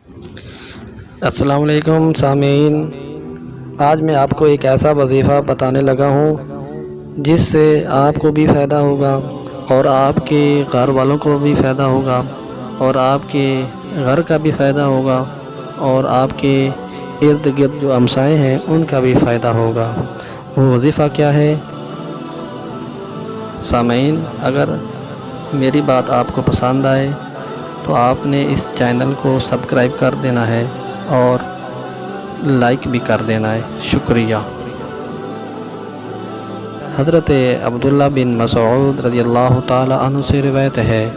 السلام علیکم سامعین، آج میں آپ کو ایک ایسا وظیفہ بتانے لگا ہوں جس سے آپ کو بھی فائدہ ہوگا اور آپ کے گھر والوں کو بھی فائدہ ہوگا اور آپ کے گھر کا بھی فائدہ ہوگا اور آپ کے ارد گرد جو ہمسائے ہیں ان کا بھی فائدہ ہوگا۔ وہ وظیفہ کیا ہے؟ سامعین، اگر میری بات آپ کو پسند آئے تو آپ نے اس چینل کو سبسکرائب کر دینا ہے اور لائک بھی کر دینا ہے۔ شکریہ۔ حضرت عبداللہ بن مسعود رضی اللہ تعالی عنہ سے روایت ہے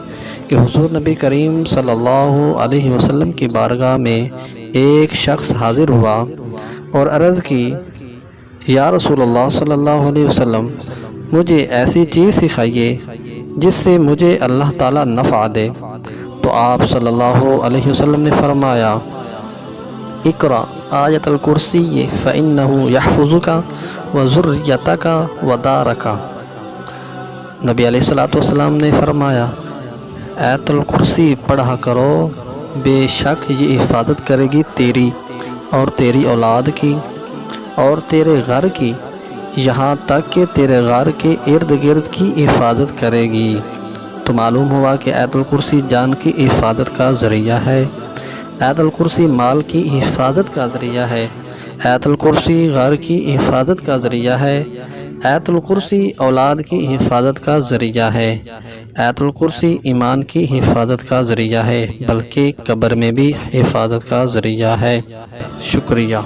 کہ حضور نبی کریم صلی اللہ علیہ وسلم کی بارگاہ میں ایک شخص حاضر ہوا اور عرض کی، یا رسول اللہ صلی اللہ علیہ وسلم، مجھے ایسی چیز سکھائیے جس سے مجھے اللہ تعالیٰ نفع دے۔ تو آپ صلی اللہ علیہ وسلم نے فرمایا، اقرأ آیت الکرسی فإنہ یحفظک وذریتک ودارک۔ نبی علیہ السلام نے فرمایا، آیت الکرسی پڑھا کرو، بے شک یہ حفاظت کرے گی تیری اور تیری اولاد کی اور تیرے گھر کی، یہاں تک کہ تیرے گھر کے ارد گرد کی حفاظت کرے گی۔ تو معلوم ہوا کہ آیت الکرسی جان کی حفاظت کا ذریعہ ہے، آیت الکرسی مال کی حفاظت کا ذریعہ ہے، آیت الکرسی گھر کی حفاظت کا ذریعہ ہے، آیت الکرسی اولاد کی حفاظت کا ذریعہ ہے، آیت الکرسی ایمان کی حفاظت کا ذریعہ ہے، بلکہ قبر میں بھی حفاظت کا ذریعہ ہے۔ شکریہ۔